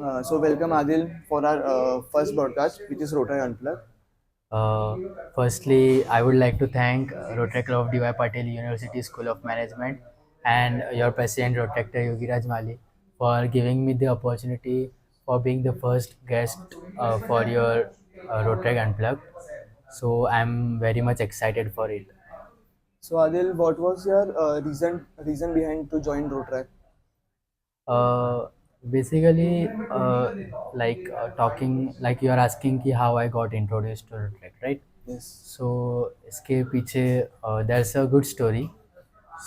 So welcome Adil for our first broadcast, which is Rotary Unplugged. Uh, Firstly, I would like to thank Rotary Club of D.Y. Patel University School of Management and your president, Rotrector Yogiraj Mali, for giving me the opportunity for being the first guest for your Rotary Unplugged. So I'm very much excited for it. So Adil, what was your reason behind to join Rotary? Uh, Basically, talking like you are asking कि how I got introduced to Rotary, right? Yes. So इसके पीछे there's a good story.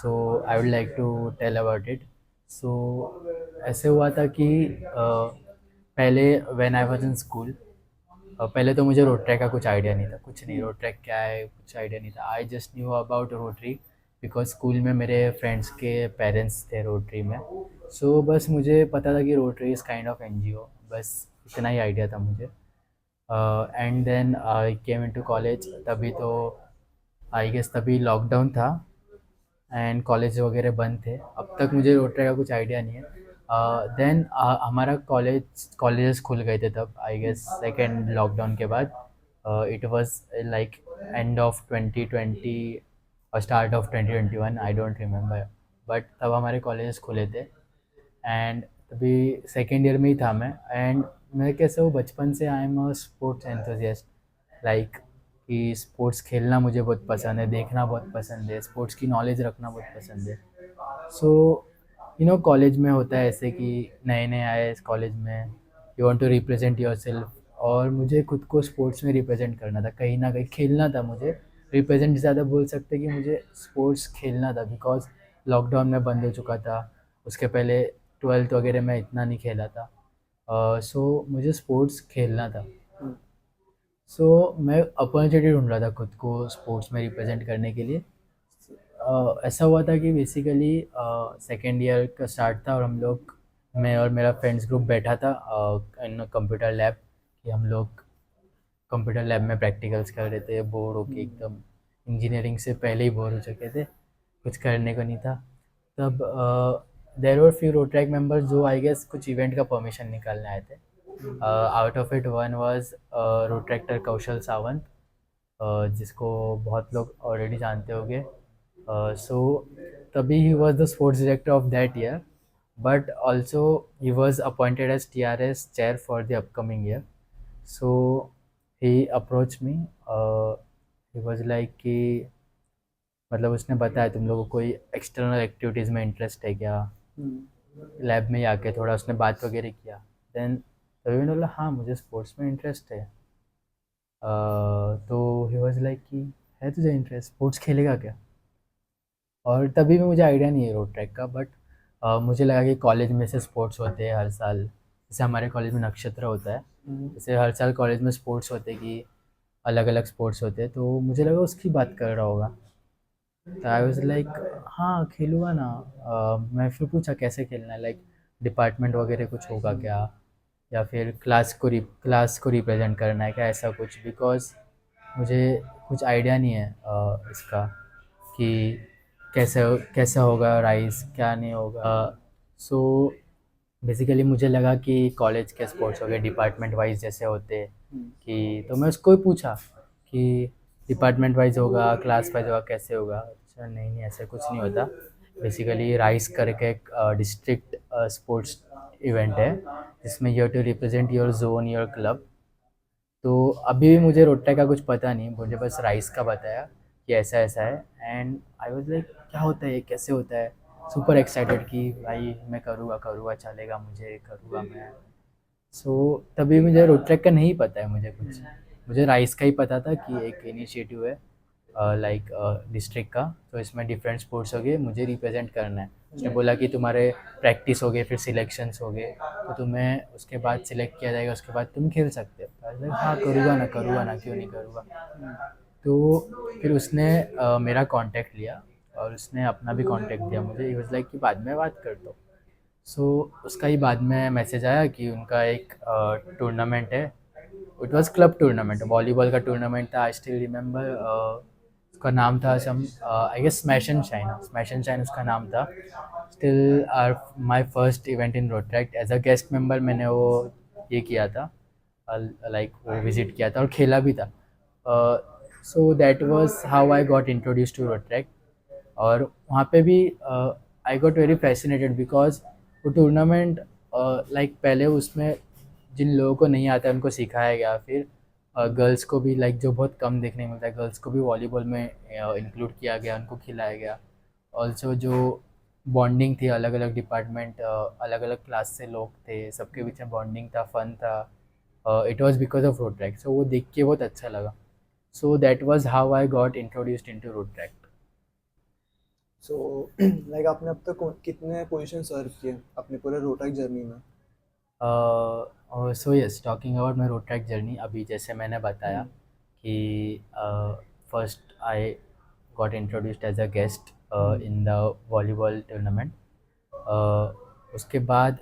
So I would like to tell about it. So ऐसे हुआ था कि पहले when I was in school, पहले तो मुझे रोड ट्रैक का कुछ आइडिया नहीं था, कुछ नहीं, रोड ट्रैक क्या है कुछ आइडिया नहीं था। I just knew about rotary because school में मेरे फ्रेंड्स के पेरेंट्स थे रोटरी में। सो बस मुझे पता था कि rotary is kind of NGO, बस इतना ही आइडिया था मुझे। And then I came into college, तभी तो आई गेस तभी लॉकडाउन था एंड कॉलेज वगैरह बंद थे। अब तक मुझे रोटरी का कुछ आइडिया नहीं है। देन हमारा कॉलेजेस खुल गए थे तब, आई गेस सेकेंड लॉकडाउन के बाद। It was like end of 2020 और start of 2021, I don't remember, but तब हमारे कॉलेजेस खुले थे। एंड तभी सेकेंड ईयर में ही था मैं। एंड मैं कैसे वो बचपन से आई am a sports enthusiast, like कि स्पोर्ट्स खेलना मुझे बहुत पसंद है, देखना बहुत पसंद है, स्पोर्ट्स की नॉलेज रखना बहुत पसंद है। सो कॉलेज में होता है ऐसे कि नए नए आए इस कॉलेज में, you want to represent yourself, और मुझे खुद को स्पोर्ट्स में रिप्रेजेंट करना था, कहीं ना कहीं खेलना था मुझे। रिप्रेजेंट ज़्यादा बोल सकते कि मुझे स्पोर्ट्स खेलना था, बिकॉज लॉकडाउन में बंद हो चुका था। उसके पहले ट्वेल्थ वगैरह में इतना नहीं खेला था। सो मुझे स्पोर्ट्स खेलना था। सो मैं अपॉर्चुनिटी ढूंढ रहा था खुद को स्पोर्ट्स में रिप्रेजेंट करने के लिए। ऐसा हुआ था कि बेसिकली सेकेंड ईयर का स्टार्ट था और हम लोग, मैं और मेरा फ्रेंड्स ग्रुप बैठा था इन कंप्यूटर लैब, कि हम लोग कंप्यूटर लैब में प्रैक्टिकल्स कर रहे थे, बोर होके एकदम, इंजीनियरिंग से पहले ही बोर हो चुके थे, कुछ करने को नहीं था। तब there were few Rotaract members जो आई गेस कुछ इवेंट का परमिशन निकालने आए थे। Out of it one was Rotaractor Kaushal Sawant, जिसको बहुत लोग ऑलरेडी जानते होंगे। सो तभी he was the sports director of that year, but also he was appointed as TRS chair for the upcoming year. So he approach me, he was like कि मतलब उसने बताया तुम लोगों को कोई एक्सटर्नल एक्टिविटीज़ में इंटरेस्ट है क्या, लैब में ही आके थोड़ा उसने बात वगैरह किया। देन तभी मैंने बोला हाँ मुझे स्पोर्ट्स में इंटरेस्ट है। तो ही वॉज लाइक कि है तुझे इंटरेस्ट, स्पोर्ट्स खेलेगा क्या। और तभी भी मुझे आइडिया नहीं है रोड ट्रैक का, बट मुझे लगा कि कॉलेज में से स्पोर्ट्स होते हैं हर साल, जैसे हमारे कॉलेज में नक्षत्र होता है, जैसे हर साल कॉलेज में स्पोर्ट्स होते हैं कि अलग अलग स्पोर्ट्स होते हैं, तो मुझे लगा उसकी बात कर रहा होगा। तो आई वाज लाइक हाँ खेलूँगा ना। मैं फिर पूछा कैसे खेलना है, लाइक डिपार्टमेंट वगैरह कुछ होगा क्या, या फिर क्लास को रिप्रेजेंट करना है क्या, ऐसा कुछ, बिकॉज मुझे कुछ आइडिया नहीं है इसका कि कैसे कैसा होगा राइस, क्या नहीं होगा। सो बेसिकली मुझे लगा कि कॉलेज के स्पोर्ट्स हो गए डिपार्टमेंट वाइज जैसे होते हैं, कि तो मैं उसको ही पूछा कि डिपार्टमेंट वाइज होगा क्लास वाइज होगा कैसे होगा। अच्छा नहीं नहीं ऐसा कुछ नहीं होता। बेसिकली राइस करके एक डिस्ट्रिक्ट स्पोर्ट्स इवेंट है, जिसमें you have to represent your zone your club. तो अभी भी मुझे रोटा का कुछ पता नहीं, मुझे बस राइस का बताया कि ऐसा ऐसा है। एंड आई वाज लाइक क्या होता है ये, कैसे होता है, सुपर एक्साइटेड कि भाई मैं करूँगा करूँगा, चलेगा मुझे, करूँगा मैं। सो तभी मुझे रोड ट्रैक का नहीं पता है मुझे कुछ, मुझे राइस का ही पता था कि एक इनिशिएटिव है लाइक डिस्ट्रिक्ट का, तो इसमें डिफरेंट स्पोर्ट्स हो गए, मुझे रिप्रेजेंट करना है। उसने बोला कि तुम्हारे प्रैक्टिस हो गए, फिर सिलेक्शंस हो गए, तो तुम्हें उसके बाद सिलेक्ट किया जाएगा, उसके बाद तुम खेल सकते हो। तो I was like, हाँ करूँगा ना क्यों नहीं करूँगा। तो फिर उसने मेरा कांटेक्ट लिया और उसने अपना भी कांटेक्ट दिया मुझे, ही वाज लाइक कि बाद में बात कर दो। सो उसका ही बाद में मैसेज आया कि उनका एक टूर्नामेंट है। It was club tournament, volleyball का टूर्नामेंट था, आई स्टिल रिमेंबर। उसका नाम था some I guess smash and shine उसका नाम था। Still are my first event in Rotaract as a guest member मैंने वो ये किया था, लाइक वो विजिट किया था और खेला भी था। So that was how I got introduce to Rotaract. और वहाँ पे भी I got very fascinated because वो टूर्नामेंट लाइक पहले उसमें जिन लोगों को नहीं आता है उनको सिखाया गया, फिर गर्ल्स को भी लाइक जो बहुत कम देखने को मिलता है गर्ल्स को भी वॉलीबॉल में इंक्लूड किया गया, उनको खिलाया गया। ऑल्सो जो बॉन्डिंग थी अलग अलग डिपार्टमेंट अलग अलग क्लास से लोग थे, सबके बीच में बॉन्डिंग था, फन था। It was because of Rotaract, so वो देख के बहुत अच्छा लगा। So that was how I got introduced into Rotaract. So like आपने अब तक कितने पोजीशन सर्व किए अपने पूरे रोटैक जर्नी में? So yes, talking about my Rotaract journey, अभी जैसे मैंने बताया कि first I got introduced as a guest in the volleyball tournament. उसके बाद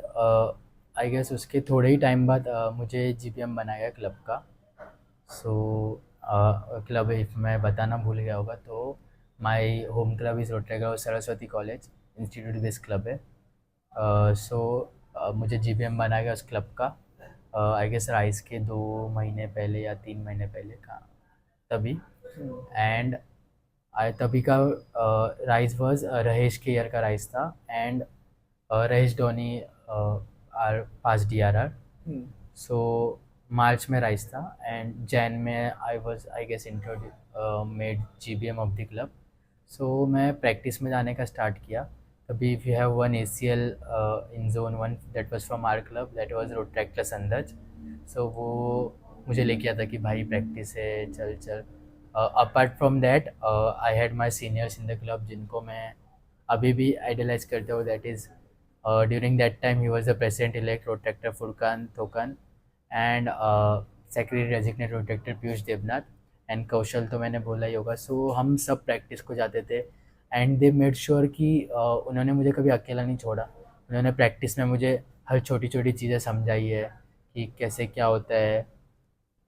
आई गेस उसके थोड़े ही टाइम बाद मुझे जीपीएम बनाया गया क्लब का। सो क्लब इफ मैं बताना भूल गया होगा तो my home club is Rotary और Saraswati college institute based club है। सो मुझे जीपीएम बनाया गया उस क्लब का आई गेस राइस के 2 महीने पहले या 3 महीने पहले का तभी। एंड आई तभी का राइस वॉज रहेश के ईयर का राइस था। And Rahesh Dhoni our past DRR। So March में राइस था एंड जैन में I was I guess introduce made GBM of the club. So मैं प्रैक्टिस में जाने का स्टार्ट किया। तभी if you have one ACL in zone 1 that was from our club, that was Rotaractor संदज। सो वो मुझे लेके आता कि भाई प्रैक्टिस है, चल चल। Apart from that I had my seniors in the club जिनको मैं अभी भी आइडलाइज करते हो। That is during that time he was the president elect Rotaract Furqan Thokan and secretary designate Rotaract Piyush Devnath and Kaushal तो मैंने बोला ही होगा। सो हम सब प्रैक्टिस को जाते थे एंड दे मेड श्योर कि उन्होंने मुझे कभी अकेला नहीं छोड़ा। उन्होंने प्रैक्टिस में मुझे हर छोटी छोटी चीज़ें समझाई है कि कैसे क्या होता है।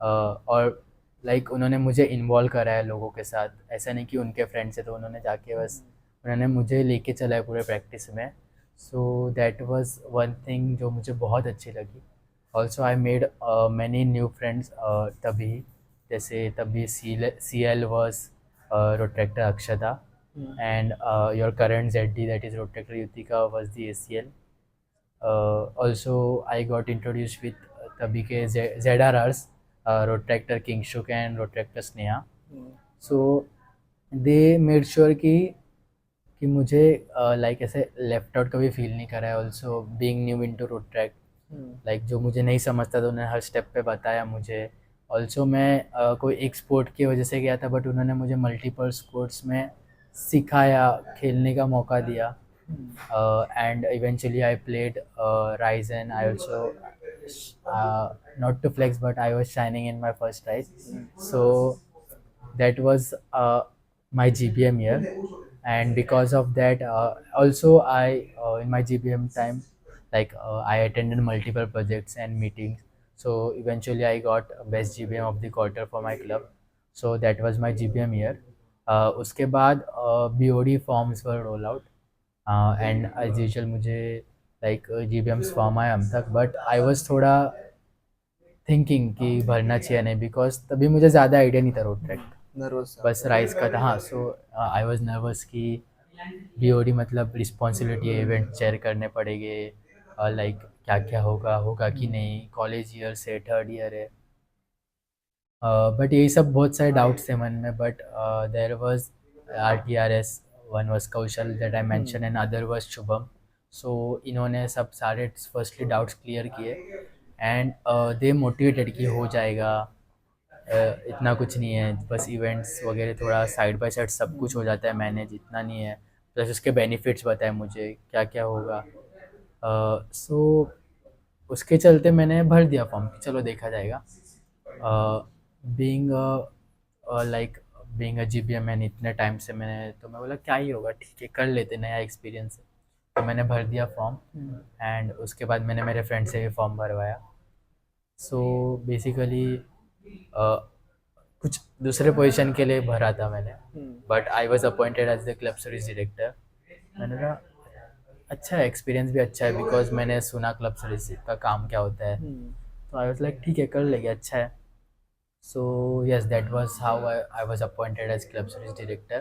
और लाइक उन्होंने मुझे इन्वॉल्व करा है लोगों के साथ, ऐसा नहीं कि उनके फ्रेंड्स है तो उन्होंने जाके बस उन्होंने मुझे लेके चला है पूरे प्रैक्टिस में। सो दैट वाज वन थिंग जो मुझे बहुत अच्छी लगी। Also I made many new friends तभी, जैसे तभी CL was Rotaractor Akshata and your current ZD that is Rotaractor Yutika was the ACL। Also I got introduce with तभी के ZRRs Rotaractor Kingshuk and Rotaractor Sneha. So they made sure कि मुझे like ऐसे left out कभी feel नहीं करा है। Also being new into road track, like जो मुझे नहीं समझता था उन्होंने हर स्टेप पे बताया मुझे। ऑल्सो मैं कोई एक स्पोर्ट की वजह से गया था बट उन्होंने मुझे मल्टीपल स्पोर्ट्स में सिखाया, खेलने का मौका दिया। And eventually I played rise and I also not to flex but I was shining in my first rise. So that was my GBM year, and because of that also I in my GBM time like I attended multiple projects and meetings. So eventually I got best GBM of the quarter for my club. So that was my GBM year. उसके बाद BOD forms were roll out and as usual मुझे like GBMs form आया हम तक but I was थोड़ा thinking कि भरना चाहिए नहीं बिकॉज तभी मुझे ज़्यादा आइडिया नहीं था रोड ट्रैक, नर्वस बस राइस का था। हाँ, सो आई वॉज नर्वस कि BOD मतलब रिस्पॉन्सिबिलिटी है, इवेंट चेयर करने पड़ेंगे, लाइक क्या क्या होगा होगा कि नहीं, कॉलेज ईयर से थर्ड ईयर है। बट यही सब बहुत सारे डाउट्स थे मन में but there was RTRS, one was Kaushal that I mention and other was Shubham. So इन्होंने सब सारे फर्स्टली डाउट्स क्लियर किए एंड दे मोटिवेटेड कि हो जाएगा, इतना कुछ नहीं है, बस इवेंट्स वगैरह थोड़ा साइड बाय साइड सब कुछ हो जाता है मैनेज, इतना नहीं है। प्लस उसके बेनिफिट्स बताए मुझे क्या क्या होगा। सो उसके चलते मैंने भर दिया फॉर्म कि चलो देखा जाएगा। Being like being a GBM and इतने टाइम से मैं बोला क्या ही होगा, ठीक है कर लेते, नया एक्सपीरियंस है। तो मैंने भर दिया फॉर्म एंड उसके बाद मैंने मेरे फ्रेंड से भी फॉर्म भरवाया। सो बेसिकली कुछ दूसरे पोजीशन के लिए भरा था मैंने, but I was appointed as the club service director. मैंने कहा अच्छा है, एक्सपीरियंस भी अच्छा है, बिकॉज मैंने सुना क्लब सर्विस का काम क्या होता है, तो आई वॉज लाइक ठीक है कर लेंगे, अच्छा है। So yes, that was how I was appointed as club service director,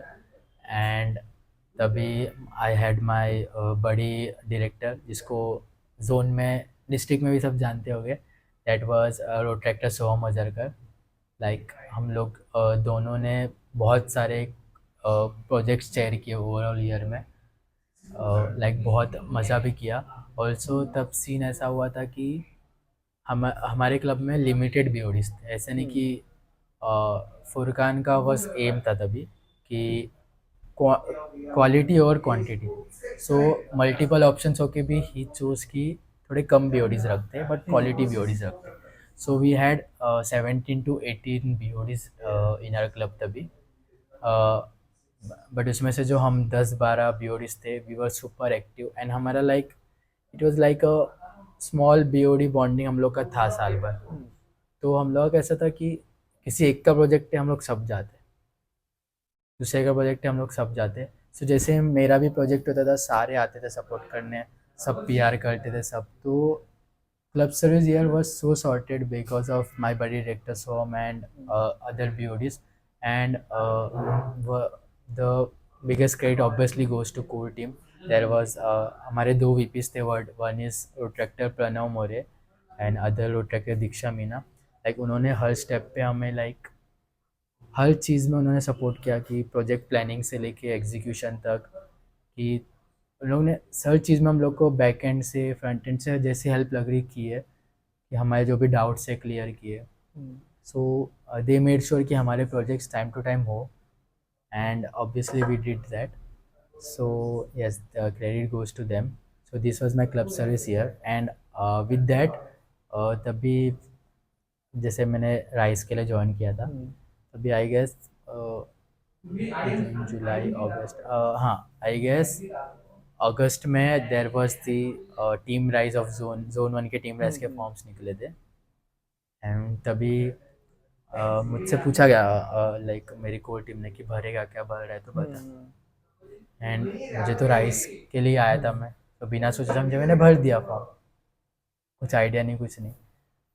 and तभी I had my buddy director जिसको जोन में डिस्ट्रिक्ट में भी सब जानते होंगे, that was Rotaract Soham Ajarkar. Like हम लोग दोनों ने बहुत सारे प्रोजेक्ट्स चेयर किए ओवरऑल ईयर में, लाइक बहुत मज़ा भी किया। ऑल्सो तब सीन ऐसा हुआ था कि हमारे क्लब में लिमिटेड बीओडीज थे, ऐसे नहीं कि फुरकान का बस एम था तभी कि क्वालिटी और क्वांटिटी, सो मल्टीपल ऑप्शंस होके भी ही चूज़ की थोड़े कम बीओडीज रखते हैं बट क्वालिटी बीओडीज रखते हैं। So we had 17 to 18 BODs in our club तभी, बट उसमें से जो हम 10-12 बीओडीज थे, we were super active, and हमारा like it was like a small BOD bonding हम लोग का था साल भर। तो हम लोग का ऐसा था कि किसी एक का प्रोजेक्ट है हम लोग सब जाते, दूसरे का प्रोजेक्ट है हम लोग सब जाते। सो जैसे मेरा भी प्रोजेक्ट होता था, सारे आते थे सपोर्ट करने, सब पीआर करते थे सब। तो club service year was so sorted because of my buddy director Som and other BODs, and the biggest credit obviously goes to core team. There was हमारे 2 वीपीज थे, one is Rotaract Pranav More and other Rotaract Deeksha Meena. Like उन्होंने हर step पे हमें like हर चीज़ में उन्होंने support किया, कि प्रोजेक्ट प्लानिंग से लेके एग्जीक्यूशन तक, कि उन लोगों ने हर चीज़ में हम लोग को बैक एंड से फ्रंट एंड से जैसी हेल्प लग रही की है, कि हमारे जो भी डाउट्स है क्लियर किए। सो दे मेड श्योर कि हमारे प्रोजेक्ट्स टाइम टू टाइम हो, and obviously we did that. So yes, the credit goes to them. So this was my club service year, and with that तभी जैसे मैंने rice के लिए join किया था, तभी आई गेस जून जुलाई अगस्त, हाँ आई गेस अगस्त में there was the team rise of zone 1 के टीम राइज के फॉर्म्स निकले थे, एंड तभी मुझसे पूछा गया लाइक मेरी कोर टीम ने कि भरेगा क्या, भर रहा है तो बता। एंड मुझे तो राइस के लिए आया था, मैं तो बिना सोचे समझे मैंने भर दिया फॉर्म, कुछ आइडिया नहीं, कुछ नहीं,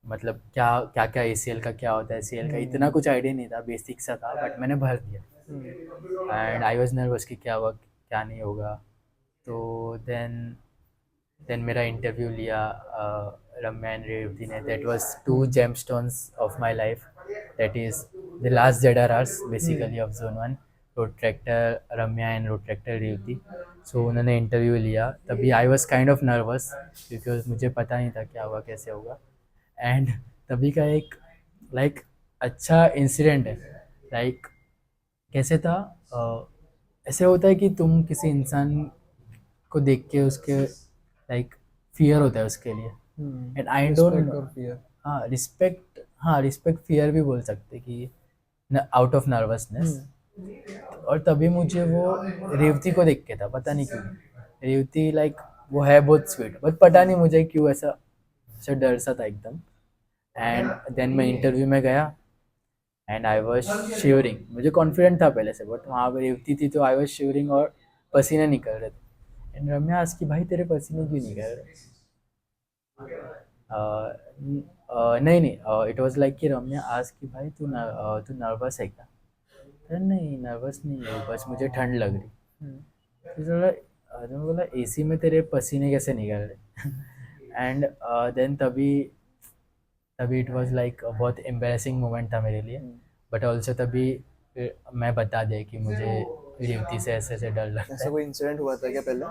मतलब क्या क्या क्या ACL का क्या होता है, ACL का इतना कुछ आइडिया नहीं था, बेसिक सा था, बट मैंने भर दिया। एंड आई वॉज नर्वस कि क्या हुआ क्या नहीं होगा। तो देन मेरा इंटरव्यू लिया रम्या एंड रेवती ने। That was 2 gemstones of my life, that is the last ZRRs basically of zone 1, Rotaract Ramya and Rotaract Revathi. So उन्होंने इंटरव्यू लिया, तभी I was kind of nervous क्योंकि मुझे पता नहीं था क्या होगा कैसे होगा। एंड तभी का एक लाइक अच्छा इंसिडेंट है, लाइक कैसे था, ऐसे होता है कि तुम किसी इंसान को देख के उसके लाइक फियर होता है उसके लिए, एंड आई डोंट, हाँ रिस्पेक्ट, हाँ रिस्पेक्ट फियर भी बोल सकते कि आउट ऑफ नर्वसनेस। और तभी मुझे वो रेवती को देख के था, पता नहीं क्यों, रेवती लाइक वो है बहुत स्वीट, बट पता नहीं मुझे क्यों ऐसा ऐसा डर सा था एकदम। एंड देन मैं इंटरव्यू में गया, एंड आई वॉज शिवरिंग, मुझे कॉन्फिडेंट था पहले से, बट वहाँ पर रेवती थी तो आई वॉज शिवरिंग और पसीने निकल रहे थे। एंड रम्या आज कि भाई तेरे पसीने क्यों निकल रहे? नहीं नहीं, इट वाज लाइक कि रम्या आज कि भाई तू नर्वस है क्या? अरे नहीं नर्वस नहीं है, बस मुझे ठंड लग रही। फिर मैं बोला AC में तेरे पसीने कैसे निकल रहे? एंड देन तभी तभी इट वाज लाइक बहुत एम्बेरसिंग मोमेंट था मेरे लिए, बट ऑल्सो तभी मैं बता दिया कि मुझे रेवती से ऐसे ऐसे डर लगता ऐसा है। कोई इंसिडेंट हुआ था क्या पहले?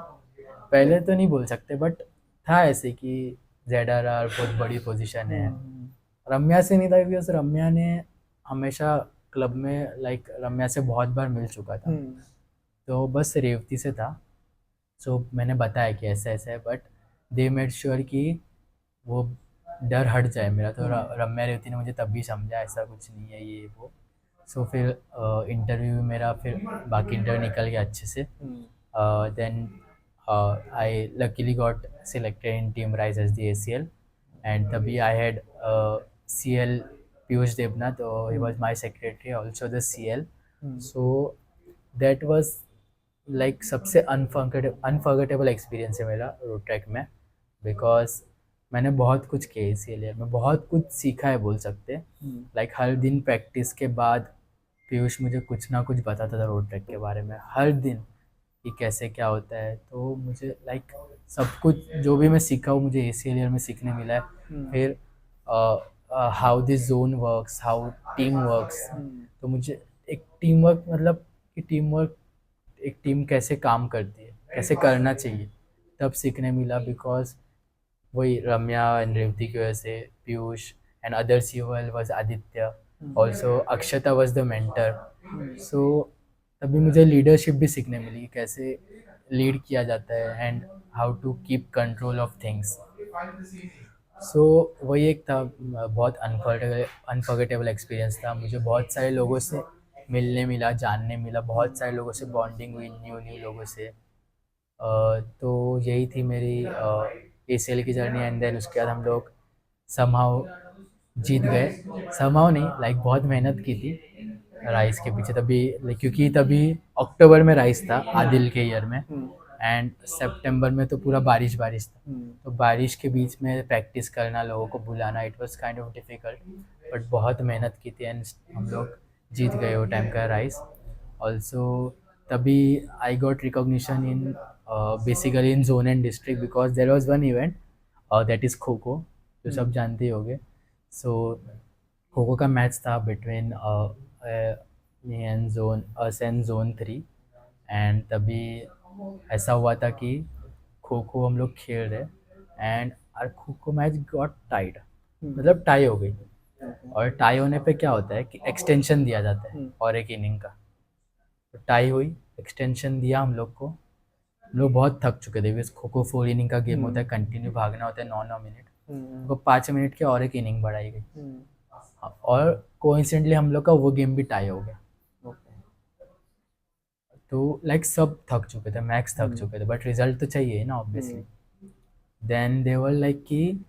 पहले तो नहीं बोल सकते, बट था ऐसे कि ZRR बहुत बड़ी पोजीशन है। रम्या से नहीं था क्योंकि रम्या ने हमेशा क्लब में लाइक रम्या से बहुत बार मिल चुका था, तो बस रेवती से था। सो मैंने बताया कि ऐसा ऐसा है, बट दे मेड श्योर कि वो डर हट जाए मेरा। तो रम्या रेवती ने मुझे तब भी समझा ऐसा कुछ नहीं है ये वो। सो फिर इंटरव्यू मेरा फिर बाकी इंटरव्यू निकल गया अच्छे से। Then I luckily got selected in team Rise as the ACL, and तभी I had CL Piyush Devnath, he was my secretary, also the CL. So that was like सबसे अनफॉरगेटेबल एक्सपीरियंस है मेरा road track में, because मैंने बहुत कुछ किया इसीलिए मैं बहुत कुछ सीखा है बोल सकते हैं। लाइक हर दिन प्रैक्टिस के बाद पीयूष मुझे कुछ ना कुछ बताता था रोड ट्रैक के बारे में हर दिन कि कैसे क्या होता है। तो मुझे लाइक सब कुछ जो भी मैं सीखा वो मुझे इसीलिए में सीखने मिला है। फिर how this zone works, how team works. तो मुझे एक टीम वर्क मतलब कि टीम वर्क एक टीम कैसे काम करती है, कैसे करना चाहिए, तब सीखने मिला। बिकॉज वही रम्या एंड रेवती की वजह से, Piyush and other COL was Aditya, also Akshata was the mentor. So तभी मुझे लीडरशिप भी सीखने मिली कि कैसे लीड किया जाता है and how to keep control of things. So वही एक था, बहुत अनफॉर्गेटेबल एक्सपीरियंस था। मुझे बहुत सारे लोगों से मिलने मिला, जानने मिला, बहुत सारे लोगों से बॉन्डिंग हुई, न्यू न्यू लोगों से। तो यही थी मेरी एसीएल की जर्नी। एंड देन उसके बाद हम लोग समहाउ जीत गए। समहाउ नहीं, लाइक बहुत मेहनत की थी राइस के पीछे तभी, क्योंकि तभी अक्टूबर में राइस था आदिल के ईयर में, एंड सितंबर में तो पूरा बारिश बारिश था। तो बारिश के बीच में प्रैक्टिस करना, लोगों को बुलाना, it was kind of difficult, but बहुत मेहनत की थी एंड हम लोग जीत गए वो टाइम का राइस। ऑल्सो तभी आई got recognition in basically in zone and district, because there was one event that is kho kho, जो सब जानते ही होंगे। सो खो खो का मैच था between me and zone us and zone 3। And तभी ऐसा हुआ था कि खो खो हम लोग खेल रहे and are kho kho match got Tide, मतलब टाई हो गई। और टाई होने पे क्या होता है कि एक्सटेंशन दिया जाता है और एक इनिंग का। तो टाई हुई, एक्सटेंशन दिया हम लोग को। हम लोग बहुत थक चुके थे, बिकॉज खो खो 4 इनिंग का गेम होता है, कंटिन्यू भागना होता है 9 9 मिनट। तो 5 मिनट की और एक इनिंग बढ़ाई गई, और कोइंसिडेंटली हम लोग का वो गेम भी टाई हो गया। तो लाइक सब थक चुके थे, मैक्स थक चुके थे, बट रिजल्ट तो चाहिए ना obviously. Then they were like कि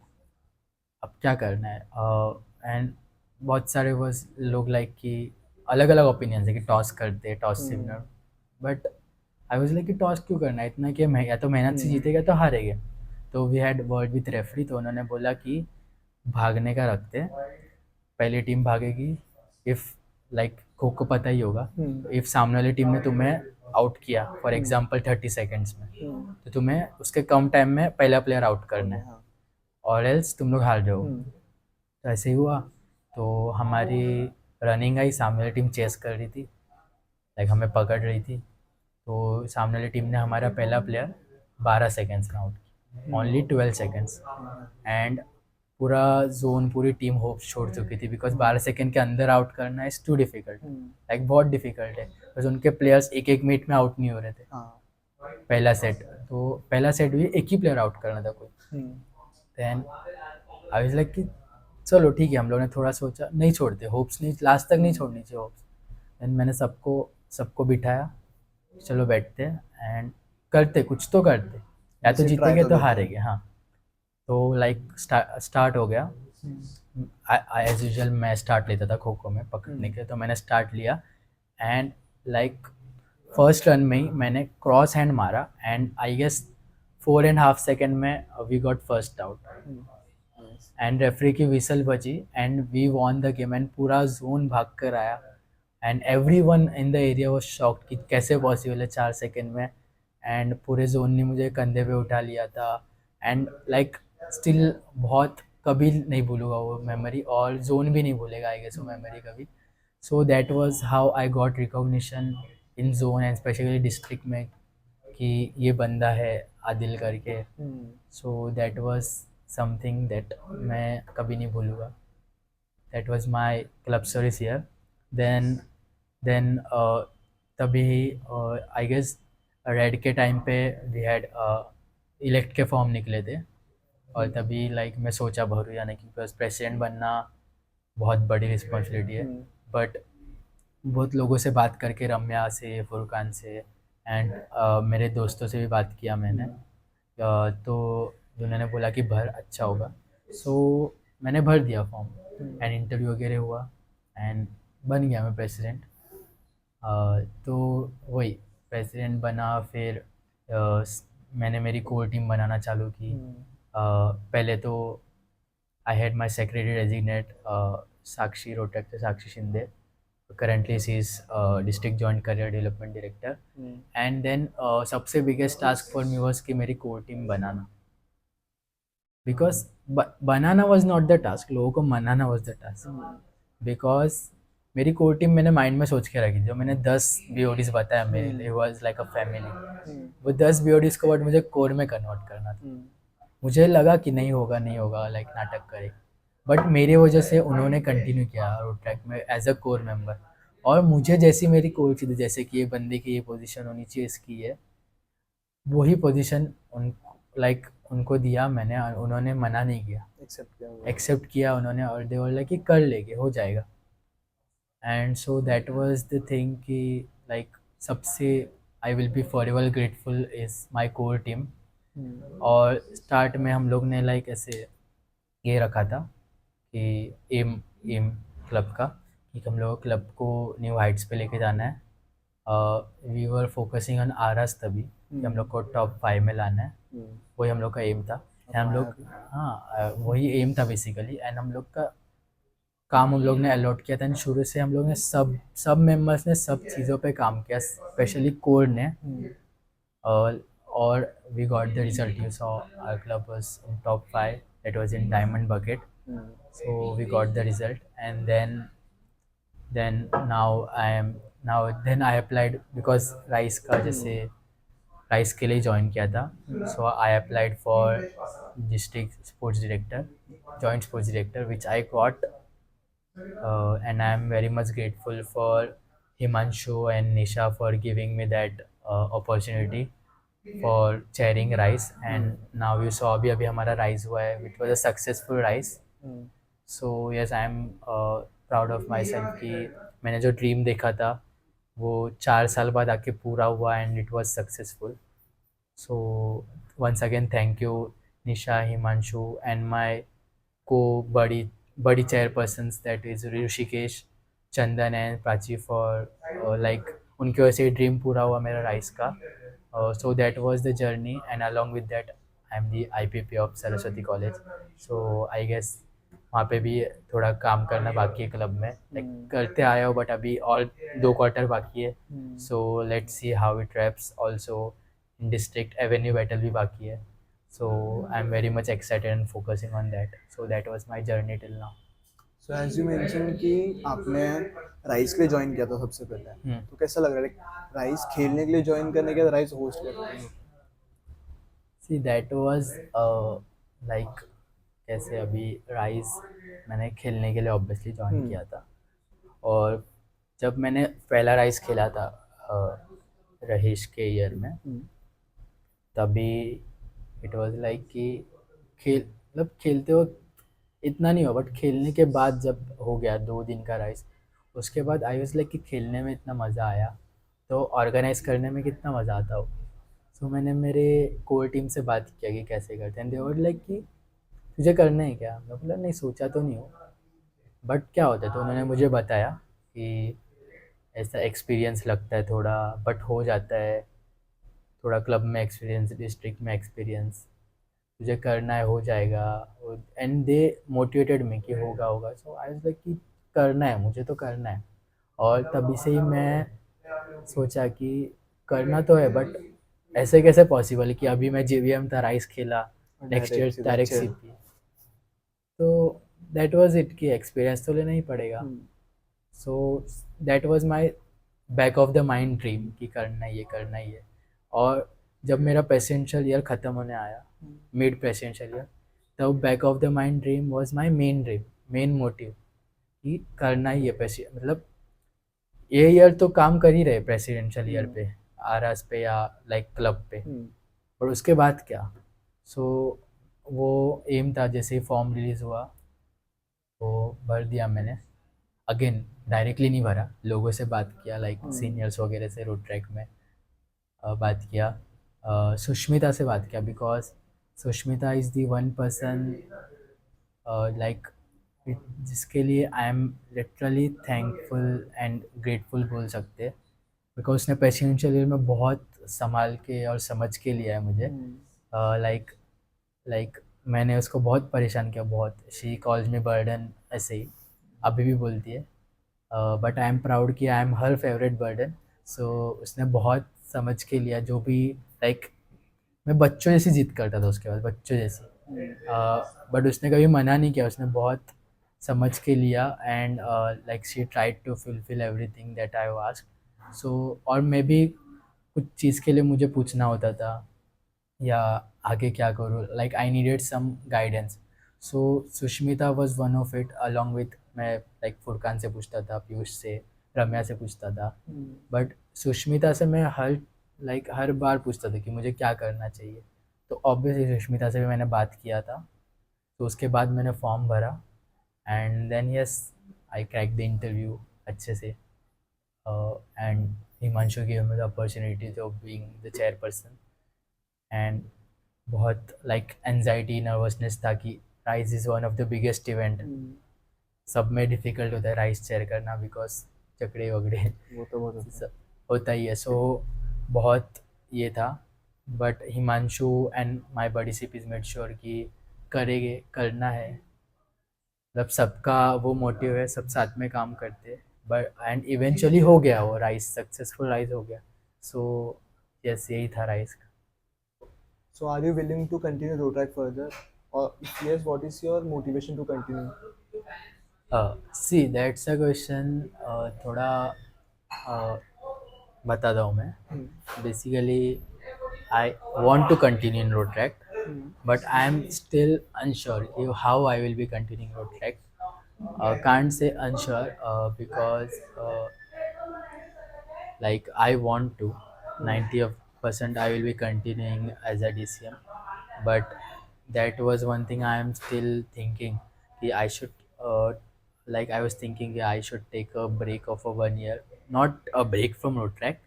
अब क्या करना है। एंड बहुत सारे बस लोग लाइक कि अलग अलग ओपिनियंस है कि टॉस करते, टॉस से winner. But I was like कि टॉस क्यों करना है इतना, कि या तो मेहनत से जीतेगा तो हारेगा। तो we had word with referee, तो उन्होंने बोला कि भागने का रखते हैं, पहली टीम भागेगी। इफ़ लाइक खो को पता ही होगा, इफ़ सामने वाली टीम ने तुम्हें आउट किया फॉर एग्जांपल 30 सेकेंड्स में, तो तुम्हें उसके कम टाइम में पहला प्लेयर आउट करना है, और एल्स तुम लोग हार जाओ। तो ऐसे ही हुआ। तो हमारी रनिंग आई, सामने वाली टीम चेस कर रही थी, लाइक हमें पकड़ रही थी। तो सामने वाली टीम ने हमारा पहला प्लेयर 12 सेकेंड्स में आउट किया, ओनली 12 सेकेंड्स। एंड पूरा जोन, पूरी टीम होप छोड़ चुकी थी, बिकॉज 12 सेकेंड के अंदर आउट करना इज टू डिफिकल्ट, लाइक बहुत डिफिकल्ट है। बस उनके प्लेयर्स एक एक मिनट में आउट नहीं हो रहे थे। पहला सेट, तो पहला सेट भी एक ही प्लेयर आउट करना था कोई। देन आई वाज लाइक कि चलो ठीक है, हम लोगों ने थोड़ा सोचा, नहीं छोड़ते होप्स, नहीं लास्ट तक नहीं छोड़नी चाहिए होप्स। देन मैंने सबको सबको बिठाया, चलो बैठते एंड करते, कुछ तो करते, या तो जीतेंगे तो हारेंगे। हाँ, तो लाइक स्टार्ट हो गया। एज यूजल मैं स्टार्ट लेता था खो खो में पकड़ने के, तो मैंने स्टार्ट लिया। एंड लाइक फर्स्ट रन में ही मैंने क्रॉस हैंड मारा, एंड आई गेस 4.5 सेकेंड में we got first out. And referee की विसल बजी and we won the game, and पूरा जोन भाग कर आया। And every one in the area was shocked कि कैसे पॉसिबल है 4 सेकेंड में। एंड पूरे जोन ने मुझे कंधे पे उठा लिया था। एंड लाइक स्टिल बहुत कभी नहीं भूलूंगा वो मेमोरी, और जोन भी नहीं भूलेगा आई गेस वो मेमोरी कभी। So that was how I got recognition in zone and specially district में, कि ये बंदा है आदिल करके। So that was something that मैं कभी नहीं भूलूंगा। That was my club stories here. Then तभी आई गेस रेड के टाइम पे वी हैड इलेक्ट के फॉर्म निकले थे, और तभी लाइक मैं सोचा भरूँ या नहीं, बिकॉज प्रेसिडेंट बनना बहुत बड़ी रिस्पॉन्सिबिलिटी है। बट बहुत लोगों से बात करके, रम्या से, फुरकान से, एंड मेरे दोस्तों से भी बात किया मैंने। तो उन्होंने बोला कि भर, अच्छा होगा। सो मैंने भर दिया फॉर्म। एंड इंटरव्यू वगैरह हुआ एंड बन गया मैं प्रेसिडेंट। तो वही प्रेसिडेंट बना, फिर मैंने मेरी कोर टीम बनाना चालू की। पहले तो I had my secretary designate Sakshi Rotak से, Sakshi Shinde. currently she is district joint career development director। And then सबसे biggest task for me was कि मेरी कोर टीम बनाना, बिकॉज बनाना वॉज नॉट द टास्क, लोगों को मनाना वॉज द टास्क। बिकॉज मेरी कोर टीम मैंने माइंड में सोच के रखी, जो मैंने 10 BODs बताया मेरे लिए वॉज लाइक अ फैमिली। वो 10 BODs को बट मुझे कोर में कन्वर्ट करना था। मुझे लगा कि नहीं होगा नहीं होगा, लाइक नाटक करे, बट मेरी वजह से उन्होंने कंटिन्यू किया रोड ट्रैक में एज अ कोर मेंबर। और मुझे जैसी मेरी कोच थी, जैसे कि ये बंदे की ये पोजीशन होनी चाहिए, इसकी है, वही पोजीशन उन लाइक उनको दिया मैंने, और उन्होंने मना नहीं किया, एक्सेप्ट किया उन्होंने, और दे वर लाइक कि कर लेंगे, हो जाएगा। And so that was the thing कि लाइक सबसे आई will B forever grateful is my core team. और स्टार्ट में हम लोग ने लाइक ऐसे ये रखा था कि एम एम क्लब का, कि हम लोग क्लब को न्यू हाइट्स पे लेके जाना है। We were focusing on RS तभी कि हम लोग को टॉप 5 में लाना है, वही हम लोग का एम था। हम लोग वही एम था बेसिकली। एंड हम लोग का काम हम लोग ने अलॉट किया था, एंड शुरू से हम लोग ने सब मेंबर्स ने सब चीज़ों पे काम किया, स्पेशली कोर ने। और we got the result, you saw our club was in top 5, that was in diamond bucket। So we got the result, and then I applied because Rise का जैसे राइस के लिए ज्वाइन किया था। So I applied for district sports director, joint sports director, which I got. And I am very much grateful for Himanshu and Nisha for giving me that opportunity for chairing Rise। And now you saw अभी हमारा Rise हुआ है, which was a successful Rise। So yes, I am proud of myself कि मैंने जो dream देखा था वो 4 साल बाद आके पूरा हुआ, and it was successful। So once again thank you Nisha, Himanshu, and my co-body chairpersons, that is Rishikesh, Chandan and Prachi, for like उनकी वजह से ड्रीम पूरा हुआ मेरा राइस का। So that was the journey, and along with that I am the IPP of Saraswati college. So I guess वहाँ पे भी थोड़ा काम करना बाकी है क्लब में, लाइक करते आया हो, बट अभी और 2 क्वार्टर बाकी है। So let's see how it wraps. Also in district avenue battle भी बाकी है। So I'm very much excited and focusing on that. So that was my journey till now। So as you mention कि आपने rice के लिए join किया था सबसे पहले, तो कैसा लग रहा है राइस खेलने के लिए ज्वाइन करने के बाद राइस होस्ट करते हैं? See that was like कैसे, अभी राइस मैंने खेलने के लिए ऑब्वियसली ज्वाइन किया था, और जब मैंने पहला राइस खेला था रहीश के ईयर में, तभी इट वाज लाइक कि मतलब खेलते वक्त इतना नहीं हुआ, बट खेलने के बाद जब हो गया 2 दिन का राइस, उसके बाद आई वाज लाइक कि खेलने में इतना मज़ा आया, तो ऑर्गेनाइज करने में कितना मज़ा आता हो। सो मैंने मेरे कोर टीम से बात किया कि कैसे करते हैं, दे वर लाइक कि तुझे करना है क्या? मैं बोला नहीं, सोचा तो नहीं हो, बट क्या होता है। तो उन्होंने मुझे बताया कि ऐसा एक्सपीरियंस लगता है थोड़ा, बट हो जाता है, थोड़ा क्लब में एक्सपीरियंस, डिस्ट्रिक्ट में एक्सपीरियंस, तुझे करना है, हो जाएगा। एंड दे मोटिवेटेड में कि होगा होगा। सो आई वाज लाइक कि करना है, मुझे तो करना है। और तभी से ही मैं सोचा कि करना तो है, बट ऐसे कैसे पॉसिबल है कि अभी मैं JVM था, राइस खेला, नेक्स्ट ईयर डायरेक्ट CP। तो दैट वाज इट कि एक्सपीरियंस तो लेना ही पड़ेगा। सो that was my back of the mind dream कि करना ही है, करना ही है। और जब मेरा प्रेसिडेंशियल ईयर ख़त्म होने आया, मिड प्रेसिडेंशियल ईयर, तब back of the mind dream was my main dream, main motive कि करना ही है मतलब ये ईयर तो काम कर ही रहे प्रेसिडेंशियल ईयर पे, आरएस पे या लाइक क्लब पे, और उसके बाद क्या। सो वो एम था। जैसे ही फॉर्म रिलीज़ हुआ तो भर दिया मैंने। अगेन डायरेक्टली नहीं भरा, लोगों से बात किया, लाइक सीनियर्स वगैरह से रोड ट्रैक में बात किया, सुष्मिता से बात किया, because Sushmita is the one person like जिसके लिए I am literally thankful and grateful बोल सकते हैं, बिकॉज उसने प्रेसिडेंशियल ईयर में बहुत संभाल के और समझ के लिया है मुझे। लाइक लाइक मैंने उसको बहुत परेशान किया, बहुत। शी कॉल्स मी बर्डन, ऐसे ही अभी भी बोलती है, बट आई एम प्राउड कि I am her favourite burden. So उसने बहुत समझ के लिया जो भी, लाइक मैं बच्चों जैसी जिद करता था उसके बाद, बच्चों जैसी। बट उसने कभी मना नहीं किया, उसने बहुत समझ के लिया, and like she tried to fulfil everything that I asked. So और मैं भी कुछ चीज़ के लिए मुझे पूछना होता था या आगे क्या करूँ, like I needed some guidance. So Sushmita was one of it, along with मैं लाइक फुरकान से पूछता था, पीयूष से, रम्या से पूछता था। बट सुष्मिता से मैं हर बार पूछता था कि मुझे क्या करना चाहिए। तो ऑब्वियसली सुष्मिता से भी मैंने बात किया था, तो उसके बाद मैंने फॉर्म भरा, and then yes, I crack the interview अच्छे से, and Himanshu give me the opportunity of being the chairperson. And बहुत लाइक एनजाइटी नर्वसनेस था कि rise is one of the biggest event. सब में डिफ़िकल्ट होता है राइस चेयर करना, बिकॉज झगड़े वगड़े वो तो बहुत होता है। होता ही है। सो बहुत ये था, but Himanshu and my body ship is made sure कि करेंगे, करना है, मतलब सबका वो मोटिव है, सब साथ में काम करते, बट एंड इवेंचुअली हो गया, वो राइस सक्सेसफुल राइस हो गया। सो यस, यही था राइस का। So are you willing to continue road track further? Or if yes, what is your motivation to continue? See that's a question, थोड़ा uh, बताता हूँ मैं। Basically I want to continue in road track, but I am still unsure how I will be continuing road track. Can't say unsure, because like I want to 90% I will be continuing as a DCM, but that was one thing I am still thinking. I should, like I was thinking, I should take a break of a 1 year, not a break from road track,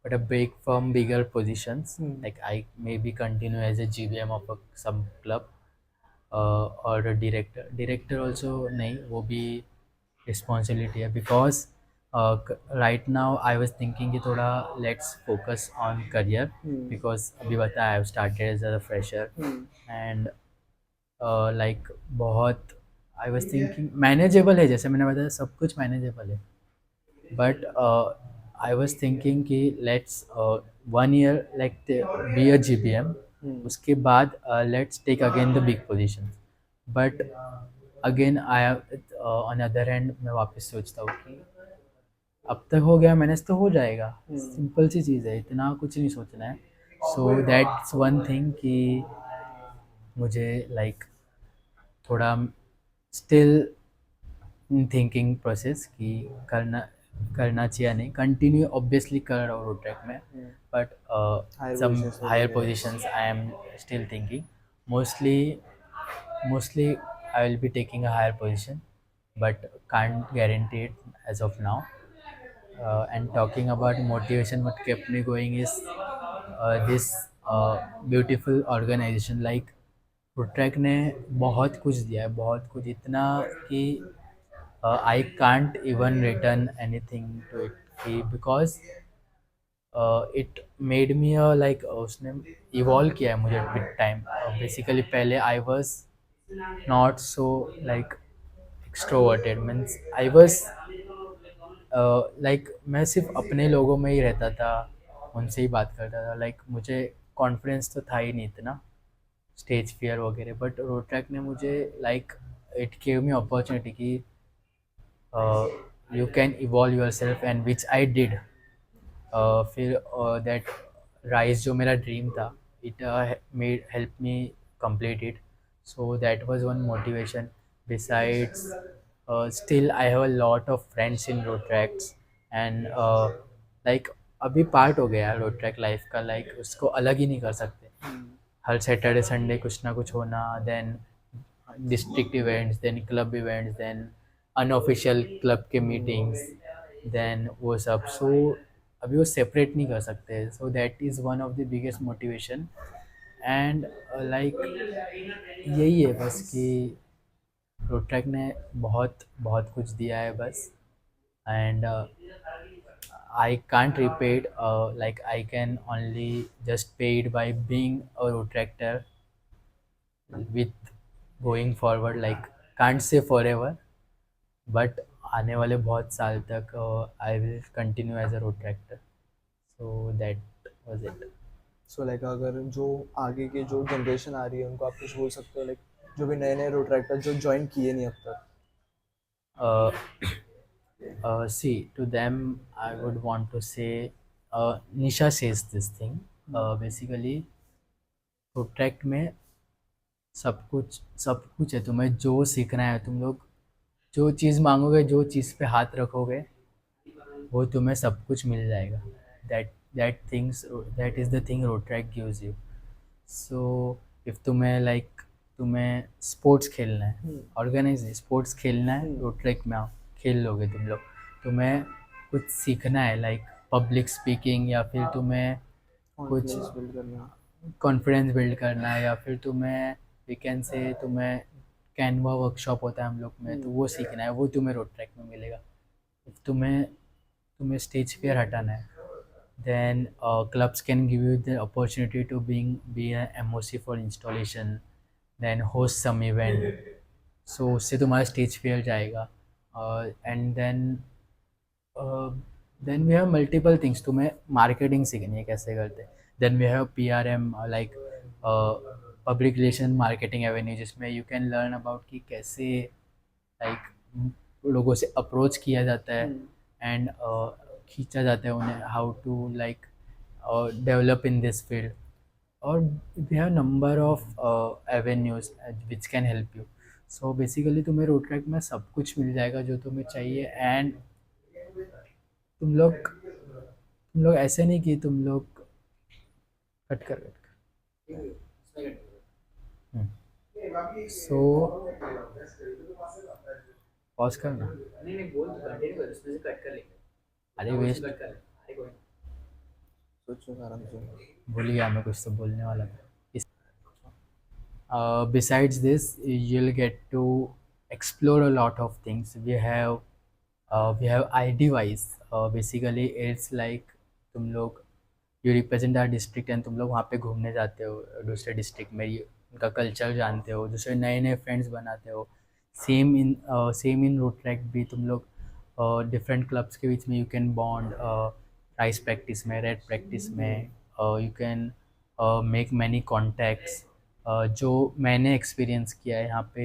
but a break from bigger positions. Like I maybe continue as a GBM of some club, और director also नहीं, वो भी responsibility है, because right now I was thinking कि थोड़ा let's focus on career, because अभी बताया I have started as a fresher, and like बहुत आई वॉज थिंकिंग मैनेजेबल है, जैसे मैंने बताया सब कुछ मैनेजेबल है, बट आई वॉज थिंकिंग कि let's 1 year like be a GBM, उसके बाद let's take again the big position. But again I on other hand मैं वापस सोचता हूँ कि अब तक हो गया मैनेज तो हो जाएगा, सिंपल सी चीज़ है, इतना कुछ नहीं सोचना है। सो दैट्स वन थिंग कि मुझे लाइक थोड़ा स्टिल थिंकिंग प्रोसेस कि करना चाहिए या नहीं, कंटिन्यू ऑब्वियसली कर रहा हूँ रोड ट्रैक में, बट सम positions हायर वगैरह। Positions I am still thinking. Mostly I will be taking a higher position, but can't guarantee it as of now. And talking about motivation, what kept me going is this beautiful organization. Like Rutrek ने बहुत कुछ दिया है, बहुत कुछ, इतना कि I can't even return anything to it, because it made me a like उसने evolve किया है मुझे with time. Basically पहले I was not so like extroverted, means I was like मैं सिर्फ अपने लोगों में ही रहता था, उनसे ही बात करता था, लाइक मुझे कॉन्फिडेंस तो था ही नहीं इतना, स्टेज फियर वगैरह। बट रोड ट्रैक ने मुझे like it gave me opportunity कि you can evolve yourself, and which I did. फिर दैट राइज जो मेरा ड्रीम था, it made help me complete it. So that was one motivation. Besides still I have a lot of friends in Rotaracts, and like अभी part हो गया Rotaract life का, like उसको अलग ही नहीं कर सकते। हर सैटरडे संडे कुछ ना कुछ होना, then district events, then club events, then unofficial club के मीटिंग्स, देन वो सब। सो अभी वो सेपरेट नहीं कर सकते। So that is one of the biggest motivation, and like यही है बस कि रोड ट्रैक ने बहुत बहुत कुछ दिया है बस. And I can't repay it. Like I can only just pay it by being a road tractor with going forward. Like can't say forever, but आने वाले बहुत साल तक I will continue as a road tractor. So that was it. So like अगर जो आगे की जो जनरेशन आ रही है उनको आप कुछ बोल सकते हो, लाइक जो भी नए नए रोड ट्रैक्टर जो ज्वाइन किए नहीं अब तक. Uh, See, to them, I would want to say, Nisha says this thing. Basically, प्रोट्रैक्ट में सब कुछ है. तुम्हें जो सीखना है, तुम लोग जो चीज़ मांगोगे, जो चीज़ पे हाथ रखोगे, वो तुम्हें सब कुछ मिल जाएगा. That is the thing road track gives you. So if तुम्हें स्पोर्ट्स खेलना है, ऑर्गेनाइज स्पोर्ट्स खेलना है, रोड ट्रैक में आओ, खेल लोगे तुम लोग. तुम्हें कुछ सीखना है, लाइक पब्लिक स्पीकिंग, या फिर तुम्हें कुछ बिल्ड करना. कॉन्फिडेंस बिल्ड करना है, या फिर तुम्हें वी कैन से तुम्हें कैनवा वर्कशॉप होता है हम लोग में, तो वो सीखना है, वो तुम्हें रोड ट्रैक में मिलेगा. तुम्हें स्टेज फियर हटाना है, then clubs can give you the opportunity to be an MOC for installation, then host some event. So उससे तुम्हारा स्टेज फेयर जाएगा. And then we have multiple things. तुम्हें मार्केटिंग सीखनी है कैसे करते हैं. Then we have PRM, like public relation marketing avenue, जिसमें यू कैन लर्न अबाउट कि कैसे लाइक लोगों से अप्रोच किया जाता है एंड खींचा जाता है उन्हें, how to like develop in this field. और we have number of avenues which can help you. So basically तुम्हें रोड ट्रैक में सब कुछ मिल जाएगा जो तुम्हें चाहिए. एंड तुम लोग ऐसे नहीं कि तुम लोग कट कर. सो पॉज करना. नहीं बोल, कंटिन्यू कर, उसमें से कट कर लेंगे. अरे वेस्ट कट कर. सोचो आराम से. भूल गया मैं, कुछ तो बोलने वाला था. Besides this, you'll get to explore a lot of things. We have ID-wise. Basically, it's like तुम लोग you represent our district and तुम लोग वहाँ पे घूमने जाते हो दूसरे डिस्ट्रिक्ट में, उनका कल्चर जानते हो, दूसरे नए नए फ्रेंड्स बनाते हो. सेम इन रोड ट्रैक भी तुम लोग डिफरेंट क्लब्स के बीच में you can bond. Rice practice में, रेड प्रैक्टिस में you can make many contacts. जो मैंने एक्सपीरियंस किया है यहाँ पे,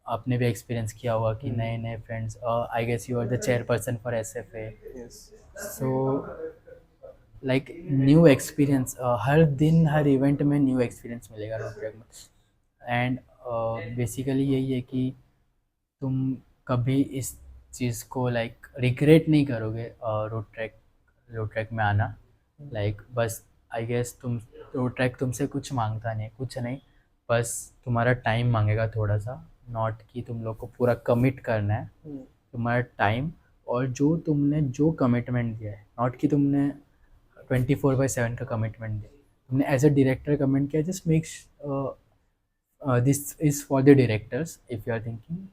आपने भी एक्सपीरियंस किया होगा कि नए नए friends. I guess you are the chairperson for SFA. So like new experience, हर दिन हर इवेंट में न्यू एक्सपीरियंस मिलेगा रोड ट्रैक में. एंड बेसिकली यही है कि तुम कभी इस चीज़ को लाइक रिग्रेट नहीं करोगे रोड ट्रैक में आना. लाइक बस आई गेस रोड ट्रैक तुमसे कुछ मांगता नहीं, कुछ नहीं, बस तुम्हारा टाइम मांगेगा थोड़ा सा. नॉट कि तुम लोग को पूरा कमिट करना है, तुम्हारा टाइम और जो तुमने जो कमिटमेंट दिया है. नॉट कि तुमने 24/7 का कमिटमेंट दिया, तुमने एज अ डायरेक्टर कमेंट किया. Just make this is for the directors. If you are thinking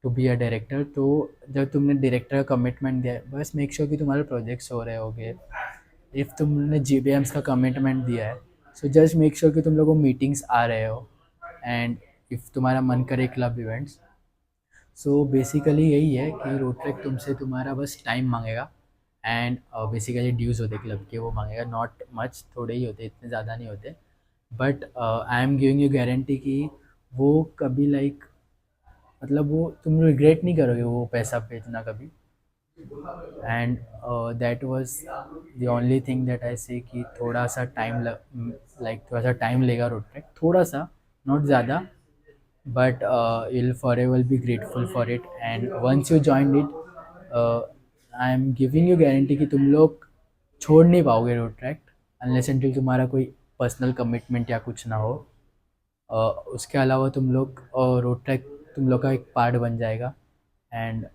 to be a director, तो जब तुमने डायरेक्टर का कमिटमेंट दिया है, बस मेक श्योर कि तुम्हारे प्रोजेक्ट्स हो रहे होंगे. इफ़ तुमने GBMs का कमिटमेंट दिया है, सो जस्ट मेक श्योर कि तुम लोगों को मीटिंग्स आ रहे हो. एंड इफ़ तुम्हारा मन करे क्लब इवेंट्स, सो बेसिकली यही है कि रोड ट्रैक तुमसे तुम्हारा बस टाइम मांगेगा. एंड बेसिकली ड्यूज़ होते क्लब के, वो मांगेगा. नॉट मच, थोड़े ही होते, इतने ज़्यादा नहीं होते. But I am giving you guarantee कि वो कभी लाइक मतलब वो तुम रिग्रेट नहीं करोगे वो पैसा भेजना कभी. And that was the only thing that I से कि थोड़ा सा टाइम लेगा रोड ट्रैक, थोड़ा सा, नॉट ज़्यादा. But you'll forever be grateful for it. And once you join it, I am giving you guarantee कि तुम लोग छोड़ नहीं पाओगे रोड ट्रैक अनलेस एंटिल तुम्हारा कोई पर्सनल कमिटमेंट या कुछ ना हो. उसके अलावा तुम लोग रोड ट्रैक तुम लोग का एक पार्ट बन जाएगा. एंड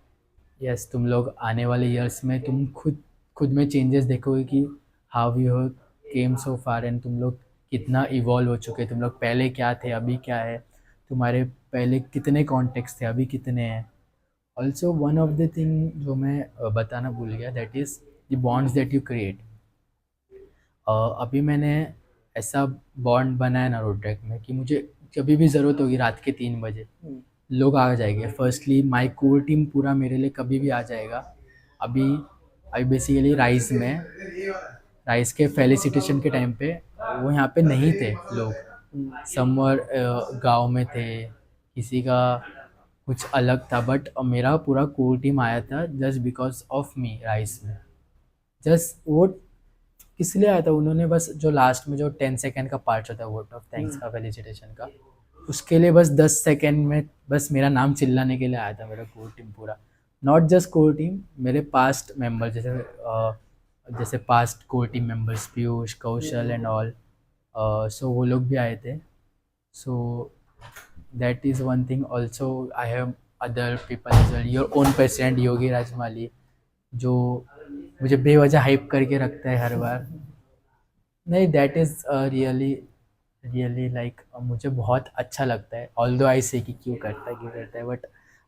यस, तुम लोग आने वाले ईयर्स में तुम खुद में चेंजेस देखोगे कि how you came so far and तुम लोग कितना इवॉल्व हो चुके. तुम लोग पहले क्या थे, अभी क्या है. तुम्हारे पहले कितने कॉन्टेक्स्ट थे, अभी कितने हैं. Also one of the thing जो मैं बताना भूल गया, that is the bonds that you create. अभी मैंने ऐसा बॉन्ड बनाया ना रोड ट्रैक में कि मुझे कभी भी ज़रूरत होगी रात के 3 बजे लोग आ जाएंगे. फर्स्टली माय कोर टीम पूरा मेरे लिए कभी भी आ जाएगा. अभी अभी बेसिकली राइस के फेलिसिटेशन के टाइम पे वो यहाँ पे नहीं थे लोग. समवर गांव में थे, किसी का कुछ अलग था, बट मेरा पूरा कोर टीम आया था just because of me. Rice में जस्ट वो किस लिए आया था, उन्होंने बस जो लास्ट में जो 10 सेकेंड का पार्ट होता है वोट ऑफ थैंक्स का, फेलिसिटेशन का, उसके लिए बस 10 सेकेंड में बस मेरा नाम चिल्लाने के लिए आया था मेरा कोर टीम पूरा. नॉट जस्ट कोर टीम, मेरे पास्ट मेंबर जैसे past core team members Piyush, Kaushal and all. So वो लोग भी आए थे. So that is one thing. Also I have other people as well. Your own president Yogi Rajmali, जो मुझे बेवजह हाइप करके रखता है हर बार. नहीं, दैट इज़ रियली लाइक मुझे बहुत अच्छा लगता है. ऑल्दो आई से कि क्यों करता है, बट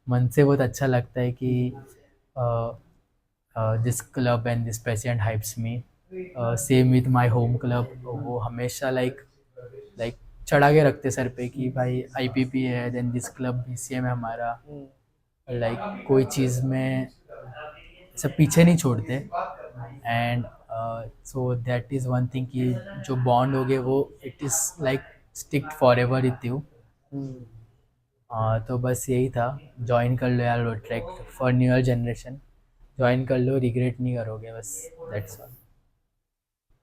मन से बहुत अच्छा लगता है कि this club and this president hypes me. Same with my home club, वो हमेशा लाइक चढ़ा के रखते सर पे कि भाई आईपीपी है, देन दिस क्लब बीसीएम है हमारा. लाइक कोई चीज़ में सब पीछे नहीं छोड़ते. And so that is one thing कि जो बॉन्ड हो गए वो it is like stick for ever with you. तो बस यही था. ज्वाइन कर लो यार road track for newer generation. Join कर लो, रिग्रेट नहीं करोगे, बस that's all.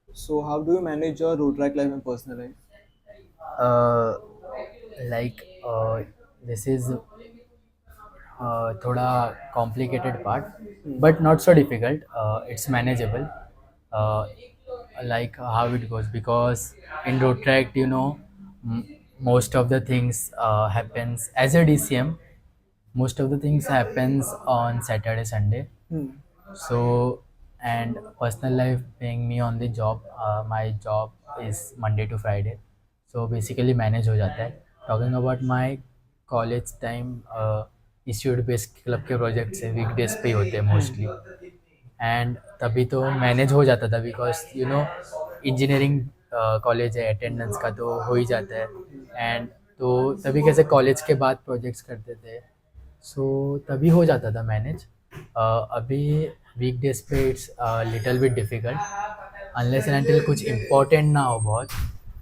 So how do you manage your road track life and personal life? Like this is थोड़ा complicated part, but not so difficult. It's manageable. Like how it goes, because in road track, most of the things happens as a DCM. Most of the things happens on Saturday, Sunday. So, and personal life being me on the job, my job is Monday to Friday. So basically manage हो जाता है. Talking about my college time, issued based club के projects है weekdays पे ही होते हैं mostly. And तभी तो मैनेज हो जाता था बिकॉज इंजीनियरिंग कॉलेज है, अटेंडेंस का तो हो ही जाता है. एंड तो तभी कैसे कॉलेज के बाद प्रोजेक्ट्स करते थे, सो तभी हो जाता था मैनेज. अभी वीकडेज पे it's little bit difficult unless and until कुछ इम्पोर्टेंट ना हो बहुत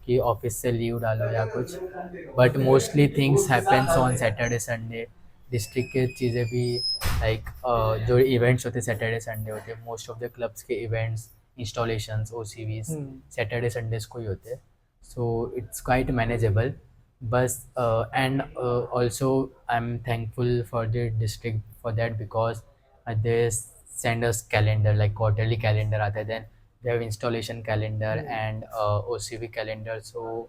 कि ऑफिस से लीव डालो या कुछ. But mostly things happens on Saturday Sunday. District के चीज़ें भी लाइक जो इवेंट्स होते सैटरडे संडे होते, मोस्ट ऑफ द क्लब्स के events, installations, OCVs Saturday Sundays को ही होते. So it's quite manageable. बस and also I am thankful for the district for that because they send us calendar, like quarterly calendar आता है. Then they have installation calendar and OCV calendar. So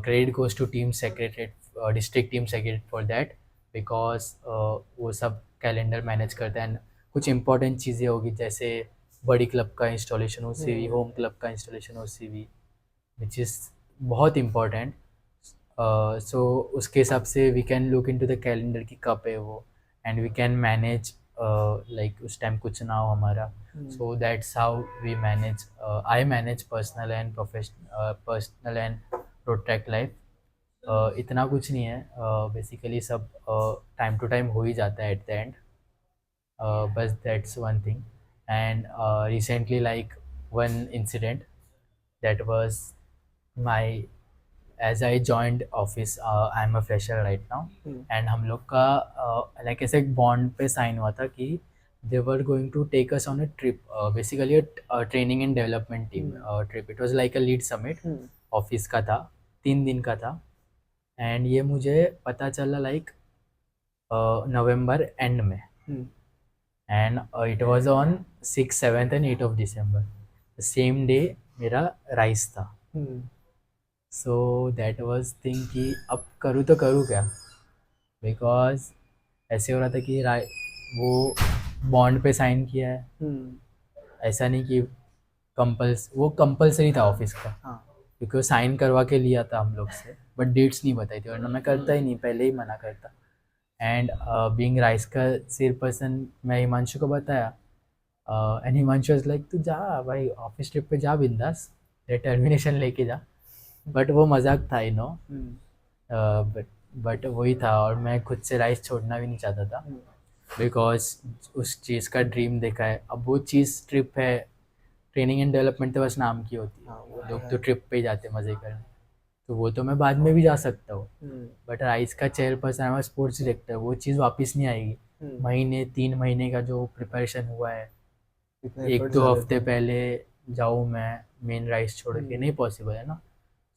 credit goes to team secretariat, district team secretariat for that, because वो सब calendar manage करते हैं. कुछ important चीज़ें होगी जैसे बड़ी क्लब का इंस्टॉलेशन OCV, होम क्लब का इंस्टॉलेशन OCV, विच इज़ बहुत इम्पॉर्टेंट. सो उसके हिसाब से we can look into the calendar की कब है वो, and we can manage like उस टाइम कुछ ना हो हमारा. So that's how we manage. I manage personal and personal and road track life. इतना कुछ नहीं है, बेसिकली सब टाइम टू टाइम हो ही जाता है एट द एंड. बस that's one thing. And recently like one incident that was my as I joined office. I am a fresher right now. And हम लोग का लाइक ऐसे एक बॉन्ड पे साइन हुआ था कि they were going to take us on a trip, basically a training and development team trip. It was like a lead summit. Office का था, 3 दिन का था. एंड ये मुझे पता चला लाइक नवंबर एंड में. And it was on 6, 7 and 8 of December. Same day मेरा राइस था. सो दैट वाज थिंग कि अब करूँ तो करूँ क्या, बिकॉज ऐसे हो रहा था कि वो बॉन्ड पे साइन किया है. ऐसा नहीं कि वो कंपलसरी था ऑफिस का, क्योंकि वो साइन करवा के लिया था हम लोग से. बट डेट्स नहीं बताई थी, वरना मैं करता ही नहीं, पहले ही मना करता. एंड बीइंग राइस का सिर पर्सन, मैं हिमांशु को बताया. एंड हिमांशु वाज लाइक, तू जा भाई ऑफिस ट्रिप पे जा बिंदास, टर्मिनेशन लेके जा. बट वो मजाक था, यू नो. बट वही था, और मैं खुद से राइस छोड़ना भी नहीं चाहता था, बिकॉज उस चीज़ का ड्रीम देखा है. अब वो चीज़ ट्रिप है, ट्रेनिंग एंड डेवलपमेंट तो बस नाम की होती हाँ, वो है, लोग है. तो ट्रिप पे ही जाते हैं मज़े करने. तो वो तो मैं बाद में भी जा सकता हूँ, हम्म, बट राइस का चेयरपर्सन है, स्पोर्ट्स डायरेक्टर, वो चीज़ वापस नहीं आएगी. महीने 3 महीने का जो प्रिपरेशन हुआ है, इतने एक efforts दो डाले हफ्ते थे. पहले जाऊँ मैं मेन राइस छोड़ के, नहीं पॉसिबल है ना.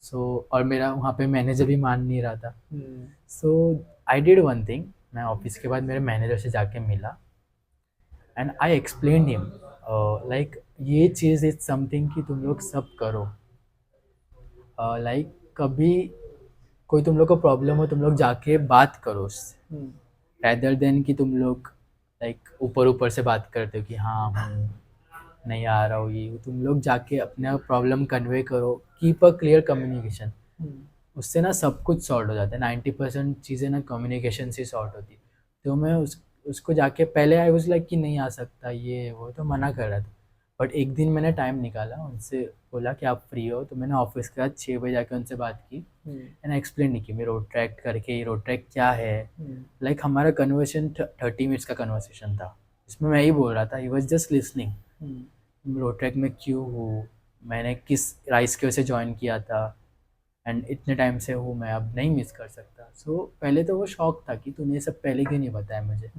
सो और मेरा वहाँ पे मैनेजर भी मान नहीं रहा था. So I did one thing, मैं ऑफिस के बाद मेरे मैनेजर से जाके मिला, and I explain him like ये चीज़ इज समथिंग कि तुम लोग सब करो. लाइक कभी कोई तुम लोग को प्रॉब्लम हो, तुम लोग जाके बात करो उससे, रैदर देन कि तुम लोग लाइक ऊपर ऊपर से बात करते हो कि हाँ हूँ, नहीं आ रहा हूँ, ये तुम लोग जाके अपना प्रॉब्लम कन्वे करो. कीप अ क्लियर कम्युनिकेशन, उससे ना सब कुछ सॉर्ट हो जाता है. 90% चीज़ें ना कम्युनिकेशन से सॉर्ट होती है. तो मैं उसको जाके पहले आई वाज लाइक कि नहीं आ सकता, ये वो तो मना कर रहा था. बट एक दिन मैंने टाइम निकाला, उनसे बोला कि आप फ्री हो, तो मैंने ऑफिस के बाद 6 बजे जाके उनसे बात की. एंड एक्सप्लेन नहीं की मैं रोड ट्रैक करके, ये रोड ट्रैक क्या है. लाइक हमारा कन्वर्सेशन 30 मिनट्स का कन्वर्सेशन था, इसमें मैं ही बोल रहा था, he was just listening. Road track में क्यों हूँ, मैंने किस राइस की वजह से ज्वाइन किया था, एंड इतने टाइम से हूँ मैं, अब नहीं मिस कर सकता. सो पहले तो वो शौक था कि तूने ये सब पहले क्यों नहीं बताया मुझे.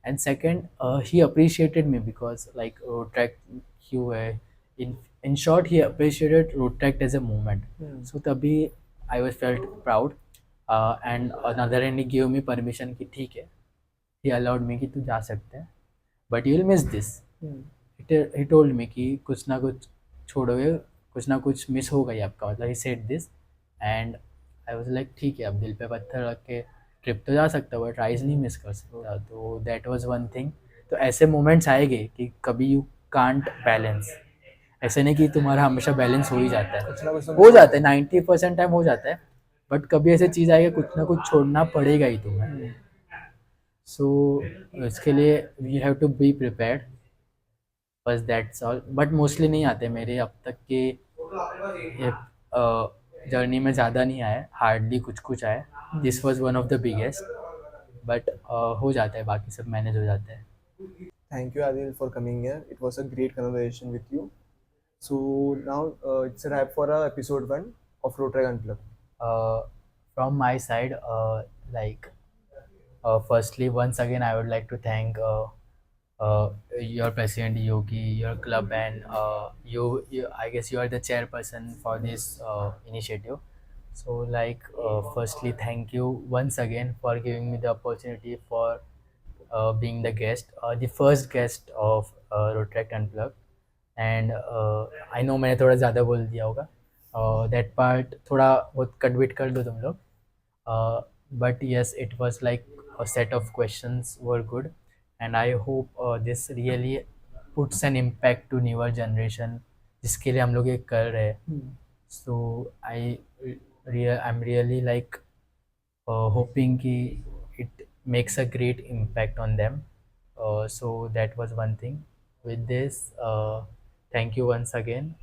And second, he appreciated me because like Rotaract क्यों है, in short he appreciated Rotaract as a movement. So तभी I was felt proud. And another and he give me permission कि ठीक है, ही अलाउड मी कि तू जा सकते हैं, but you will miss this. He told me कि कुछ ना कुछ छोड़ोगे, कुछ ना कुछ मिस होगा ही आपका, मतलब he said this. And I was like ठीक है, अब दिल पे पत्थर रख के ट्रिप तो जा सकता हूँ, बट राइस नहीं मिस कर सकता. तो दैट वाज वन थिंग. तो ऐसे मोमेंट्स आएंगे कि कभी यू कांट बैलेंस. ऐसे नहीं कि तुम्हारा हमेशा बैलेंस हो ही जाता है, कुछ ना कुछ तो हो miss जाता है होता 90% टाइम हो जाता है, बट कभी ऐसे चीज़ आएगी कुछ ना कुछ छोड़ना पड़ेगा ही तुम्हें. सो इसके लिए we have to be prepared, बस दैट्स ऑल. बट मोस्टली नहीं आते मेरे अब तक के ये जर्नी में, ज़्यादा नहीं आए, हार्डली कुछ कुछ आए. This was one of the biggest, but हो जाता है, बाकी सब मैनेज हो जाता है. Thank you, Adil, for coming here. It was a great conversation with you. So now it's a wrap for episode 1 of Road Track Unplugged. From my side, like firstly, once again, I would like to thank your president Yogi, your club, and you. I guess you are the chairperson for this initiative. So, like, firstly, thank you once again for giving me the opportunity for being the guest, the first guest of Road Track Unplugged. And I know मैंने थोड़ा ज़्यादा बोल दिया होगा, that part थोड़ा बहुत cut कर दो तुम लोग. But yes, it was like a set of questions were good, and I hope this really puts an impact to newer generation जिसके लिए हम लोग ये कर रहे हैं. So I'm really like hoping कि it makes a great impact on them. So that was one thing. With this, thank you once again.